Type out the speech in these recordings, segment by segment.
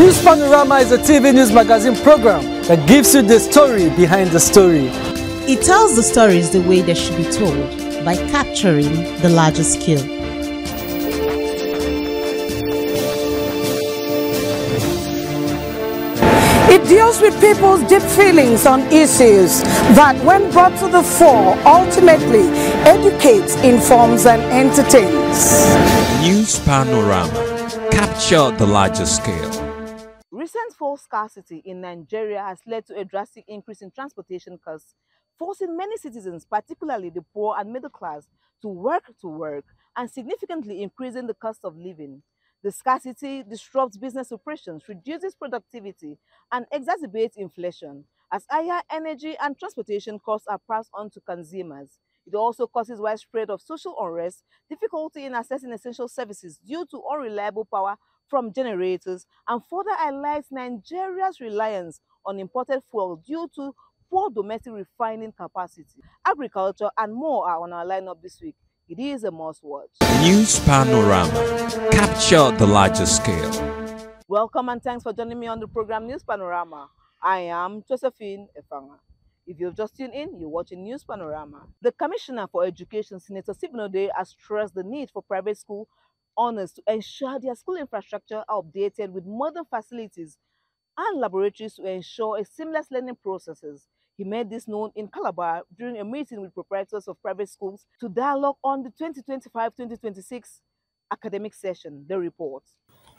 News Panorama is a TV news magazine program that gives you the story behind the story. It tells the stories the way they should be told by capturing the larger scale. It deals with people's deep feelings on issues that, when brought to the fore, ultimately educates, informs, and entertains. News Panorama. Capture the larger scale. Recent fuel scarcity in Nigeria has led to a drastic increase in transportation costs, forcing many citizens, particularly the poor and middle class, to work and significantly increasing the cost of living. The scarcity disrupts business operations, reduces productivity, and exacerbates inflation, as higher energy and transportation costs are passed on to consumers. It also causes widespread of social unrest, difficulty in accessing essential services due to unreliable power from generators, and further highlights Nigeria's reliance on imported fuel due to poor domestic refining capacity. Agriculture and more are on our lineup this week. It is a must-watch. News Panorama. Capture the larger scale. Welcome and thanks for joining me on the program News Panorama. I am Josephine Efanga. If you've just tuned in, you're watching News Panorama. The Commissioner for Education, Senator Sibinode, has stressed the need for private school owners to ensure their school infrastructure are updated with modern facilities and laboratories to ensure a seamless learning processes. He made this known in Calabar during a meeting with proprietors of private schools to dialogue on the 2025-2026 academic session. The report.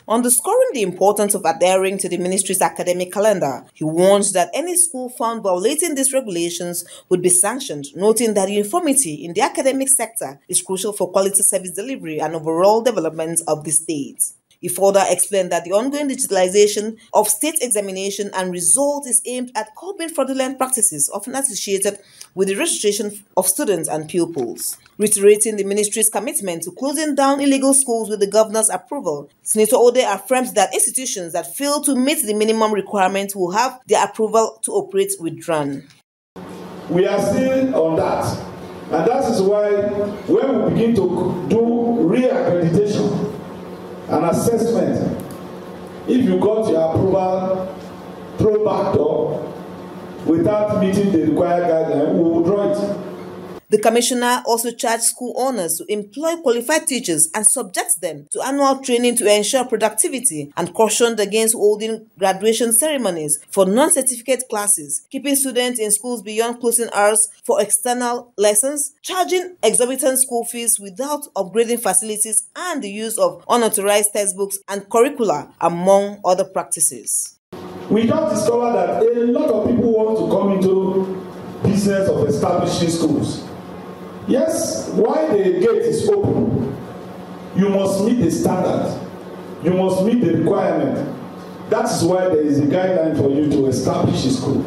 Underscoring the importance of adhering to the ministry's academic calendar, he warns that any school found violating these regulations would be sanctioned, noting that uniformity in the academic sector is crucial for quality service delivery and overall development of the state. He further explained that the ongoing digitalization of state examination and results is aimed at curbing fraudulent practices often associated with the registration of students and pupils. Reiterating the ministry's commitment to closing down illegal schools with the governor's approval, Senator Ode affirmed that institutions that fail to meet the minimum requirements will have their approval to operate withdrawn. We are still on that, and that is why when we begin to do re-accreditation and assessment, if you got your approval through back door without meeting the required guidelines, we will withdraw it. The commissioner also charged school owners to employ qualified teachers and subject them to annual training to ensure productivity, and cautioned against holding graduation ceremonies for non-certificate classes, keeping students in schools beyond closing hours for external lessons, charging exorbitant school fees without upgrading facilities, and the use of unauthorized textbooks and curricula, among other practices. We just discovered that a lot of people want to come into business of establishing schools. Yes, while the gate is open, you must meet the standard. You must meet the requirement. That is why there is a guideline for you to establish a school.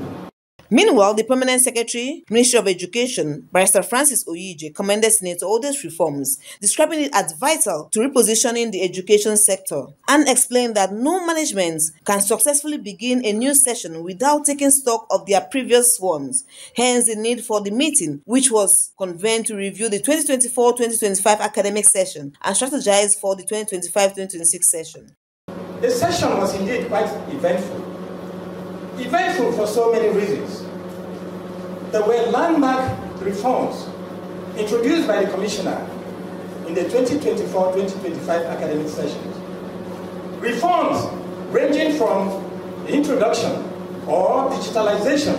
Meanwhile, the Permanent Secretary, Ministry of Education, Barrister Francis Oyije, commended Senator Ode's reforms, describing it as vital to repositioning the education sector, and explained that no management can successfully begin a new session without taking stock of their previous ones. Hence, the need for the meeting, which was convened to review the 2024-2025 academic session and strategize for the 2025-2026 session. The session was indeed quite eventful. Eventful for so many reasons. There were landmark reforms introduced by the Commissioner in the 2024-2025 academic sessions. Reforms ranging from the introduction or digitalization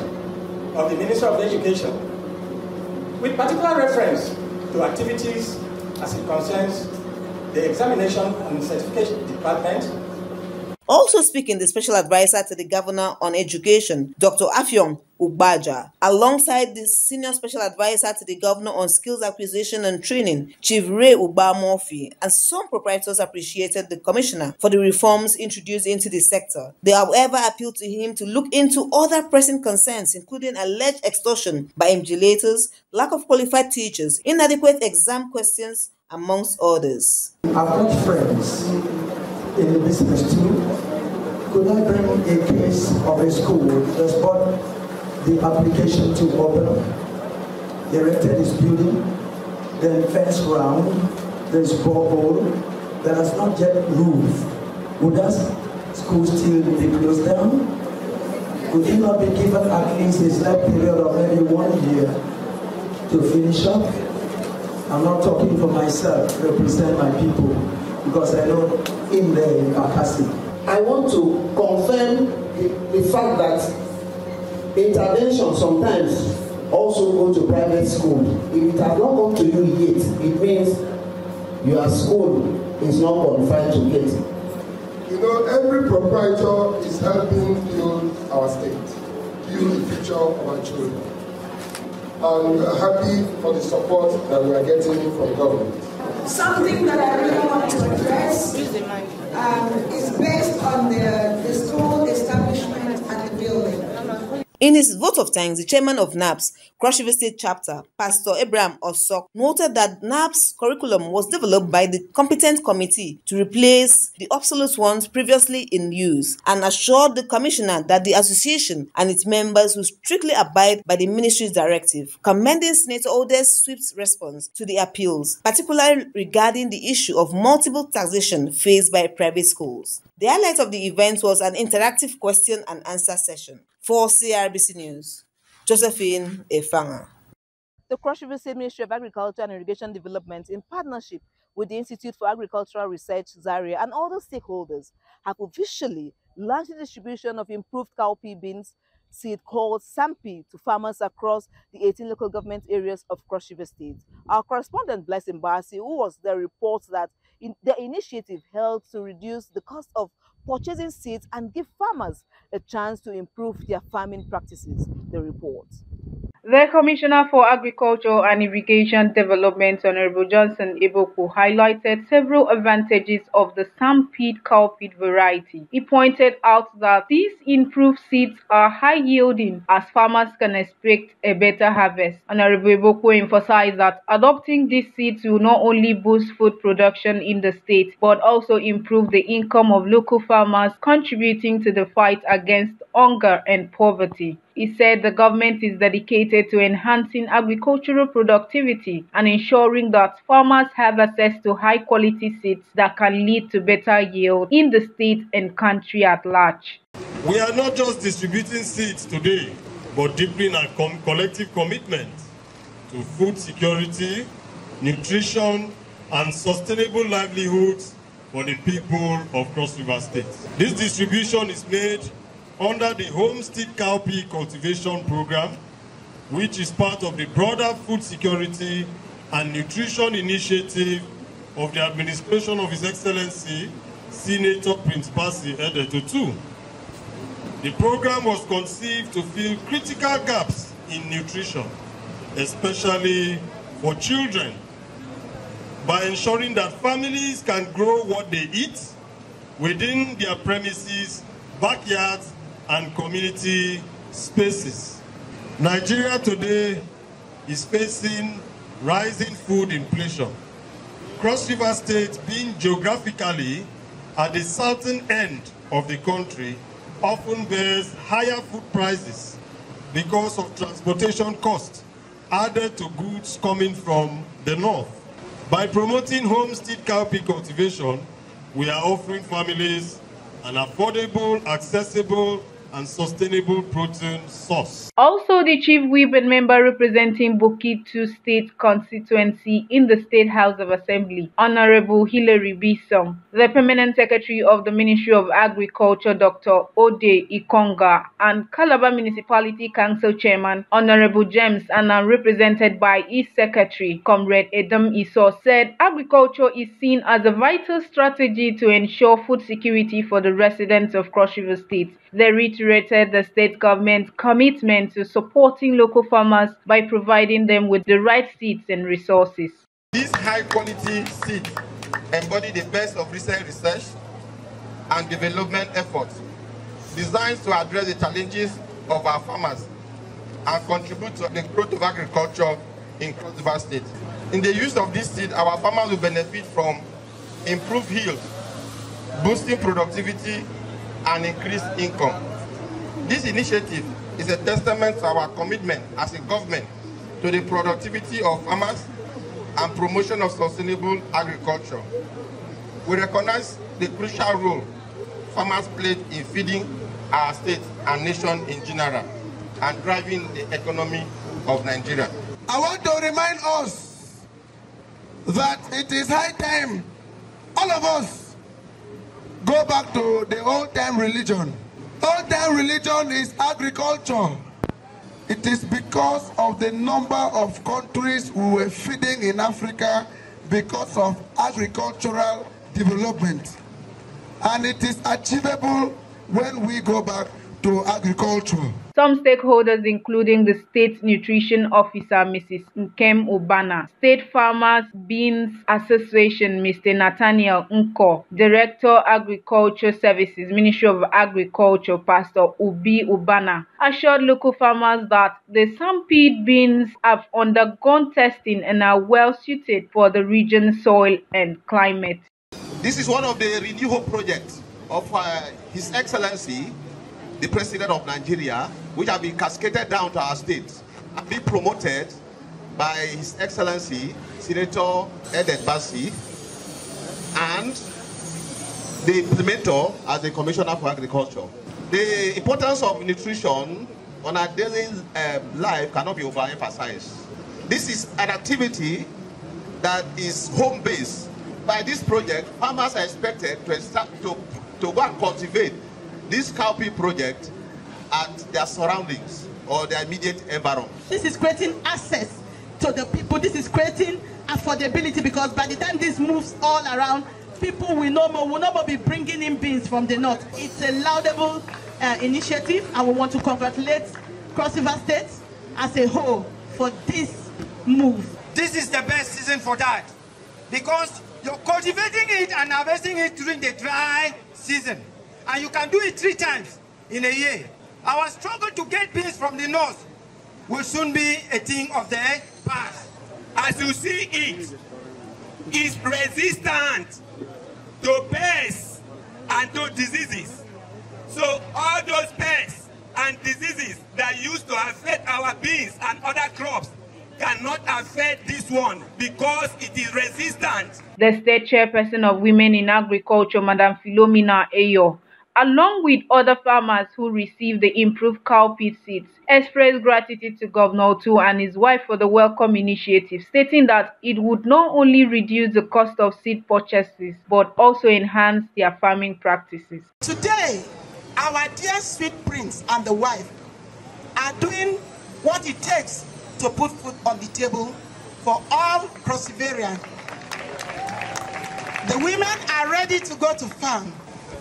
of the Ministry of Education, with particular reference to activities as it concerns the examination and certification department. Also speaking, the Special Advisor to the Governor on Education, Dr. Afion Ugbaja, alongside the Senior Special Advisor to the Governor on Skills Acquisition and Training, Chief Ray Ugba-Murphy, and some proprietors appreciated the Commissioner for the reforms introduced into the sector. They, however, appealed to him to look into other pressing concerns, including alleged extortion by invigilators, lack of qualified teachers, inadequate exam questions, amongst others. I've got friends in the business too. Could I bring a case of a school that's brought the application to open, erected this building, then fence round, there's borehole that has not yet roof. Would that schools still be closed down? Could he not be given at least a slight period of maybe 1 year to finish up? I'm not talking for myself, represent my people, because I know in there in Bakassi. I want to confirm the fact that intervention sometimes also go to private school. If it has not come to you yet, it means your school is not qualified to get it. You know, every proprietor is helping build our state, build the future of our children. And we are happy for the support that we are getting from government. Something that I really want to address is based on the school establishment and the building. In his vote of thanks, the chairman of NABS, Cross River State Chapter, Pastor Abraham Osok, noted that NABS curriculum was developed by the competent committee to replace the obsolete ones previously in use, and assured the commissioner that the association and its members will strictly abide by the ministry's directive, commending Senator Ode's swift response to the appeals, particularly regarding the issue of multiple taxation faced by private schools. The highlight of the event was an interactive question and answer session. For CRBC News, Josephine Efanga. The Cross River State Ministry of Agriculture and Irrigation Development, in partnership with the Institute for Agricultural Research, Zaria, and other stakeholders, have officially launched the distribution of improved cowpea beans seed called Sampi to farmers across the 18 local government areas of Cross River State. Our correspondent Blessing Barsi, who was there, reports that the initiative helped to reduce the cost of purchasing seeds and give farmers a chance to improve their farming practices. The report. The Commissioner for Agriculture and Irrigation Development, Honorable Johnson Iboku, highlighted several advantages of the Sampeed cowpea variety. He pointed out that these improved seeds are high-yielding as farmers can expect a better harvest. Honorable Iboku emphasized that adopting these seeds will not only boost food production in the state, but also improve the income of local farmers, contributing to the fight against hunger and poverty. He said the government is dedicated to enhancing agricultural productivity and ensuring that farmers have access to high-quality seeds that can lead to better yield in the state and country at large. We are not just distributing seeds today, but deepening our collective commitment to food security, nutrition, and sustainable livelihoods for the people of Cross River State. This distribution is made under the Homestead Cowpea Cultivation Program, which is part of the broader food security and nutrition initiative of the administration of His Excellency, Senator Prince Bassey Edeto II. The program was conceived to fill critical gaps in nutrition, especially for children, by ensuring that families can grow what they eat within their premises, backyards, and community spaces. Nigeria today is facing rising food inflation. Cross River State, being geographically at the southern end of the country, often bears higher food prices because of transportation costs added to goods coming from the north. By promoting homestead cowpea cultivation, we are offering families an affordable, accessible, and sustainable protein source. Also, the Chief Whip and member representing Bukit 2 State constituency in the State House of Assembly, Honorable Hilary Bisong, the Permanent Secretary of the Ministry of Agriculture, Dr. Ode Ikonga, and Calabar Municipality Council Chairman, Honorable James Anna, represented by his Secretary, Comrade Edom Iso, said agriculture is seen as a vital strategy to ensure food security for the residents of Cross River State. They reiterated the state government's commitment to supporting local farmers by providing them with the right seeds and resources. These high-quality seeds embody the best of recent research and development efforts designed to address the challenges of our farmers and contribute to the growth of agriculture in Cross River State. In the use of this seed, our farmers will benefit from improved yield, boosting productivity, and increased income. This initiative is a testament to our commitment as a government to the productivity of farmers and promotion of sustainable agriculture. We recognize the crucial role farmers played in feeding our state and nation in general and driving the economy of Nigeria. I want to remind us that it is high time all of us go back to the old-time religion. Old-time religion is agriculture. It is because of the number of countries we were feeding in Africa because of agricultural development. And it is achievable when we go back to agriculture. Some stakeholders, including the State Nutrition Officer, Mrs. Nkem Obana, State Farmers Beans Association, Mr. Nathaniel Nko, Director Agriculture Services, Ministry of Agriculture, Pastor Ubi Ubana, assured local farmers that the Sampede beans have undergone testing and are well suited for the region's soil and climate. This is one of the Renew Hope projects of His Excellency, the President of Nigeria, which have been cascaded down to our state and been promoted by His Excellency, Senator Edet Bassi, and the implementer as the Commissioner for Agriculture. The importance of nutrition on our daily life cannot be overemphasized. This is an activity that is home-based. By this project, farmers are expected to go and cultivate this cowpea project at their surroundings or their immediate environment. This is creating access to the people. This is creating affordability, because by the time this moves all around, people will no more be bringing in beans from the north. It's a laudable initiative, and we want to congratulate Cross River State as a whole for this move. This is the best season for that, because you're cultivating it and harvesting it during the dry season. And you can do it 3 times in a year. Our struggle to get beans from the north will soon be a thing of the past. As you see it, is resistant to pests and to diseases. So all those pests and diseases that used to affect our beans and other crops cannot affect this one because it is resistant. The state chairperson of Women in Agriculture, Madam Philomena Eyo, along with other farmers who received the improved cowpea seeds, expressed gratitude to Governor Otu and his wife for the welcome initiative, stating that it would not only reduce the cost of seed purchases, but also enhance their farming practices. Today, our dear sweet prince and the wife are doing what it takes to put food on the table for all Cross Riverians. The women are ready to go to farm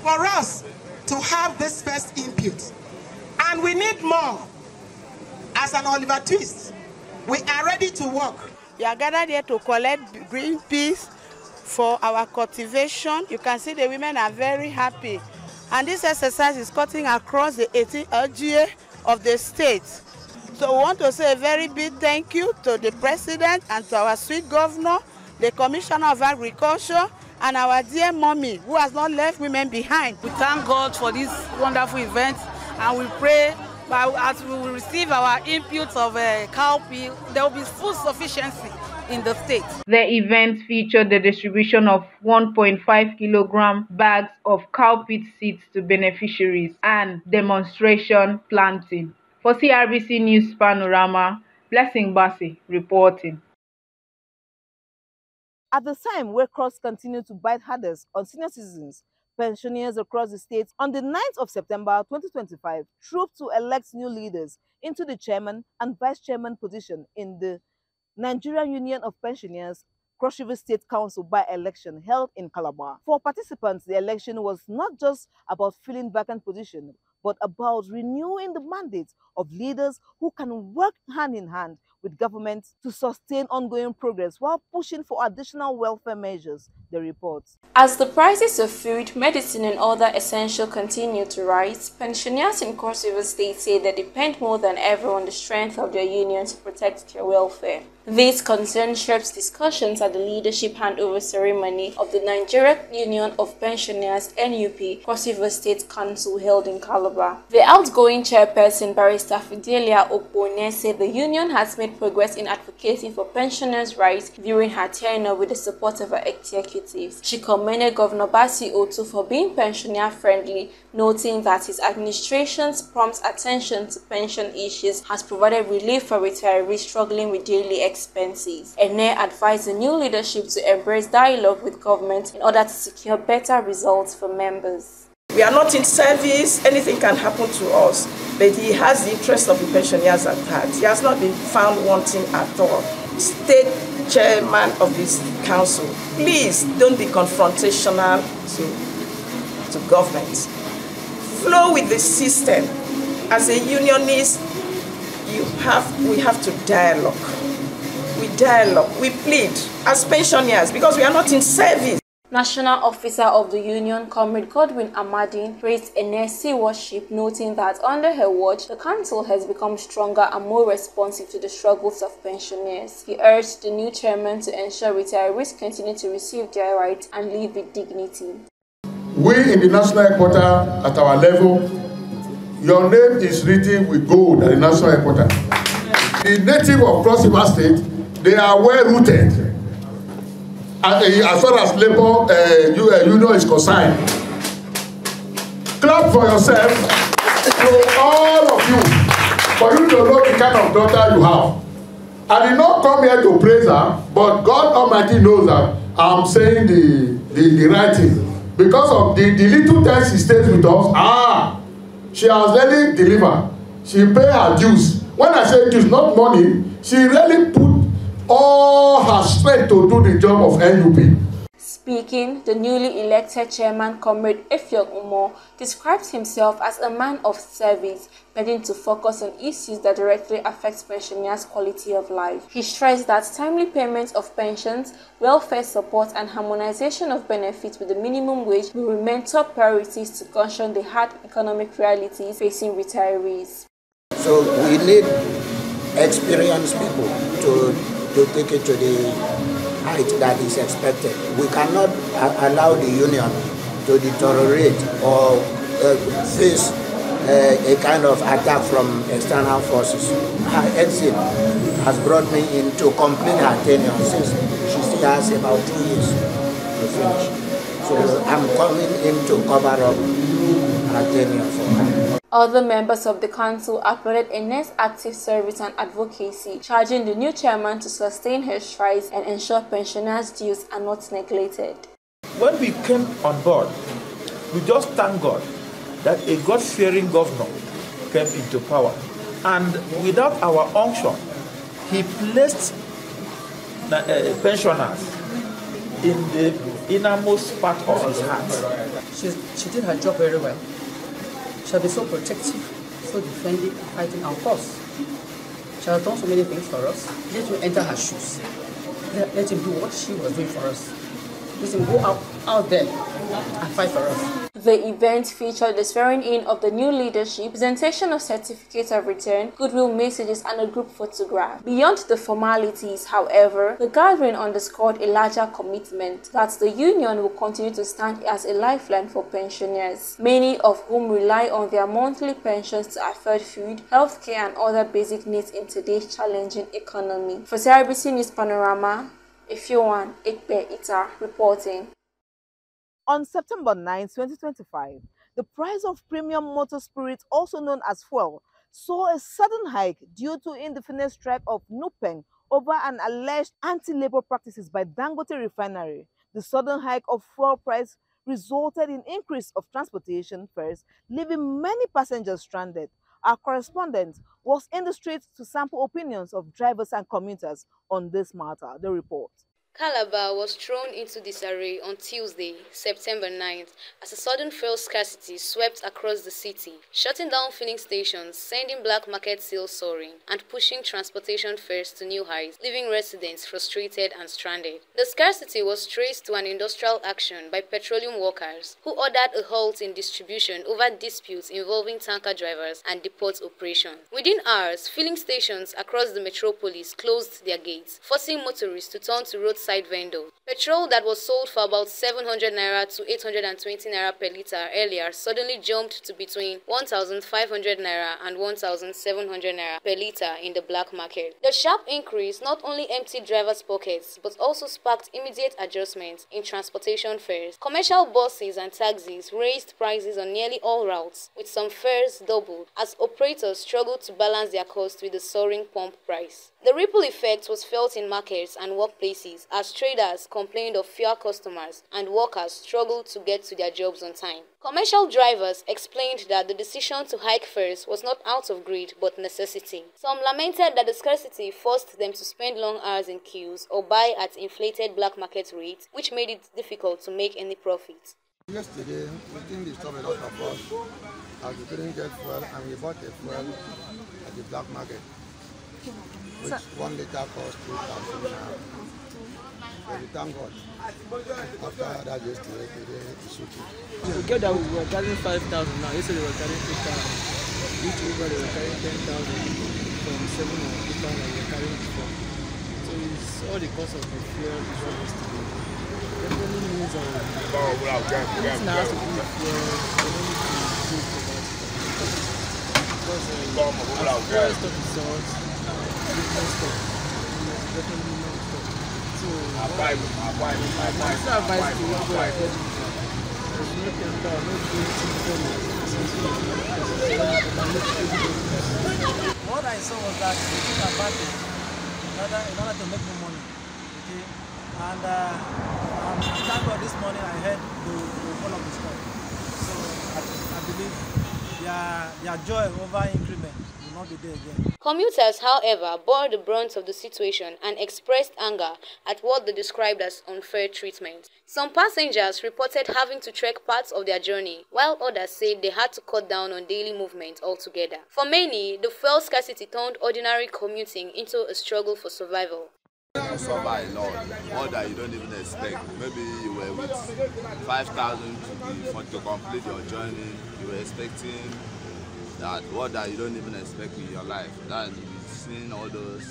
for us to have this first input. And we need more. As an Oliver Twist, we are ready to work. We are gathered here to collect green peas for our cultivation. You can see the women are very happy. And this exercise is cutting across the 18 LGA of the state. So we want to say a very big thank you to the President and to our sweet Governor, the Commissioner of Agriculture, and our dear mommy, who has not left women behind. We thank God for this wonderful event, and we pray that as we will receive our input of cowpea, there will be food sufficiency in the state. The event featured the distribution of 1.5 kilogram bags of cowpea seeds to beneficiaries and demonstration planting. For CRBC News Panorama, Blessing Bassi reporting. At the time where Cross continued to bite hardest on senior citizens, pensioners across the state, on the 9th of September 2025, trooped to elect new leaders into the chairman and vice chairman position in the Nigerian Union of Pensioners Cross River State Council by-election held in Calabar. For participants, the election was not just about filling vacant positions, but about renewing the mandate of leaders who can work hand in hand with government to sustain ongoing progress while pushing for additional welfare measures, the report. As the prices of food, medicine and other essentials continue to rise, pensioners in Cross River State say they depend more than ever on the strength of their union to protect their welfare. This concern shapes discussions at the leadership handover ceremony of the Nigerian Union of Pensioners NUP Cross River State Council held in Calabar. The outgoing chairperson, Barrister Fidelia Okpone, said the union has made made progress in advocating for pensioners' rights during her tenure with the support of her executives. She commended Governor Basi Otu for being pensioner-friendly, noting that his administration's prompt attention to pension issues has provided relief for retirees struggling with daily expenses. Ene advised the new leadership to embrace dialogue with government in order to secure better results for members. We are not in service, anything can happen to us, but he has the interest of the pensioners at heart. He has not been found wanting at all. State chairman of this council, please don't be confrontational to government. Flow with the system. As a unionist, we have to dialogue. We dialogue, we plead as pensioners because we are not in service. National Officer of the Union, Comrade Godwin Amadin, praised NSC worship, noting that under her watch, the council has become stronger and more responsive to the struggles of pensioners. He urged the new chairman to ensure retirees continue to receive their rights and live with dignity. We in the national headquarters at our level, your name is written with gold at the national headquarters. The native of Cross River State, they are well rooted. As far as labor union is concerned, clap for yourself to all of you for you to know the kind of daughter you have. I did not come here to praise her, but God Almighty knows that I'm saying the right thing. Because of the little time she stays with us, she has really delivered. She pay her dues. When I say dues, not money, she really put all her strength to do the job of NUP. Speaking, the newly elected chairman, Comrade Effiong Umo, describes himself as a man of service, needing to focus on issues that directly affect pensioners' quality of life. He stressed that timely payment of pensions, welfare support, and harmonization of benefits with the minimum wage will remain top priorities to cushion the hard economic realities facing retirees. So we need experienced people to take it to the height that is expected. We cannot allow the union to deteriorate or face a kind of attack from external forces. Her exit has brought me in to complete her tenure since she still has about 2 years to finish. So I'm coming in to cover up her tenure for her. Other members of the council applauded Ene's active service and advocacy, charging the new chairman to sustain her strides and ensure pensioners' dues are not neglected. When we came on board, we just thank God that a God-fearing governor came into power. And without our unction, he placed pensioners in the innermost part of his heart. She did her job very well. She has been so protective, so defending, fighting our cause. She has done so many things for us. Let him enter her shoes. Let him do what she was doing for us. Let him go out there and fight for us. The event featured the swearing-in of the new leadership, presentation of certificates of return, goodwill messages, and a group photograph. Beyond the formalities, however, the gathering underscored a larger commitment that the union will continue to stand as a lifeline for pensioners, many of whom rely on their monthly pensions to afford food, healthcare, and other basic needs in today's challenging economy. For CRBC News Panorama, Effiong Ita reporting. On September 9, 2025, the price of premium motor spirits, also known as fuel, saw a sudden hike due to indefinite strike of NUPENG over an alleged anti-labor practices by Dangote Refinery. The sudden hike of fuel price resulted in increase of transportation fares, leaving many passengers stranded. Our correspondent was in the streets to sample opinions of drivers and commuters on this matter. The report. Calabar was thrown into disarray on Tuesday, September 9th, as a sudden fuel scarcity swept across the city, shutting down filling stations, sending black market sales soaring, and pushing transportation fares to new highs, leaving residents frustrated and stranded. The scarcity was traced to an industrial action by petroleum workers, who ordered a halt in distribution over disputes involving tanker drivers and depot operation. Within hours, filling stations across the metropolis closed their gates, forcing motorists to turn to roadside roadside vendors. Petrol that was sold for about 700 naira to 820 naira per litre earlier suddenly jumped to between 1,500 naira and 1,700 naira per litre in the black market. The sharp increase not only emptied drivers' pockets but also sparked immediate adjustments in transportation fares. Commercial buses and taxis raised prices on nearly all routes, with some fares doubled as operators struggled to balance their costs with the soaring pump price. The ripple effect was felt in markets and workplaces as traders complained of fewer customers and workers struggled to get to their jobs on time. Commercial drivers explained that the decision to hike fares was not out of greed but necessity. Some lamented that the scarcity forced them to spend long hours in queues or buy at inflated black market rates, which made it difficult to make any profit. Yesterday, we didn't disturb a lot of us as we couldn't get fuel, and we bought a fuel at the black market, which 1 liter cost 2,000 naira. But we thank God. After that yesterday, today it's okay. We get that we were carrying 5,000 now. Yesterday we were carrying 2,000. Each Uber they were carrying 10,000 from 7 or 2,000 we were carrying before. So it's all the cost of the fuel is what yesterday. Definitely means this now has to do with fuel. They don't need to do about it. Because as fuel stock is sourced, different stock. Definitely no stock. So my advice to you go ahead. There's no chemical, no What I saw was that they took advantage in order to make more money. Okay? And thank God this morning I heard the fall of the stock. So I believe their joy over increment will not be there again. Commuters, however, bore the brunt of the situation and expressed anger at what they described as unfair treatment. Some passengers reported having to trek parts of their journey, while others said they had to cut down on daily movement altogether. For many, the fuel scarcity turned ordinary commuting into a struggle for survival. You survive, Lord, more that you don't even expect. Maybe you were with 5,000 to complete your journey. You were expecting that what that you don't even expect in your life. That you've seen all those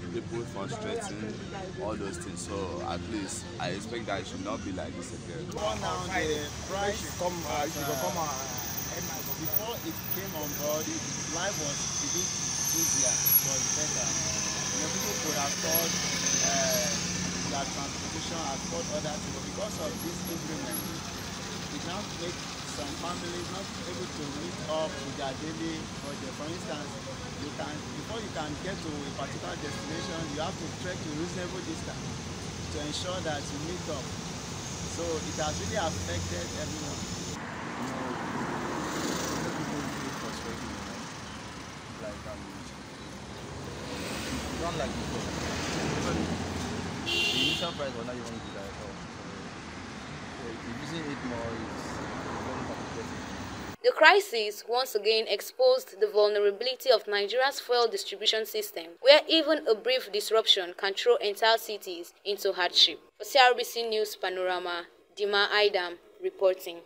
people frustrating, all those things. So at least I expect that it should not be like this again. Now the price should come before it came on board, life was a bit easier, was better. People could afford their transportation, afford other things, but because of this agreement, it now makes some families not able to meet up with their daily budget. For instance, before you can get to a particular destination, you have to trek to a reasonable distance to ensure that you meet up. So it has really affected everyone. Not like before. The initial price was not even good at all. So using it more is very complicated. The crisis once again exposed the vulnerability of Nigeria's fuel distribution system, where even a brief disruption can throw entire cities into hardship. For CRBC News Panorama, Dima Aidam reporting.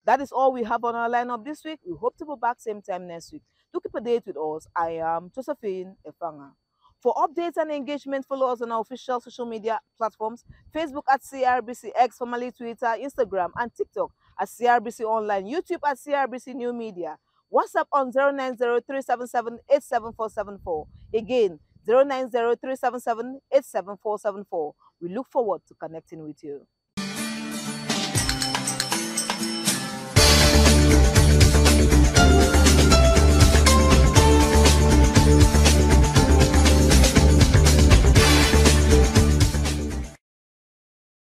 That is all we have on our lineup this week. We hope to be back same time next week. To keep a date with us, I am Josephine Efanga. For updates and engagement, follow us on our official social media platforms, Facebook at CRBC X, formerly Twitter, Instagram, and TikTok at CRBC Online, YouTube at CRBC New Media, WhatsApp on 090-377-87474. Again, 090-377-87474. We look forward to connecting with you.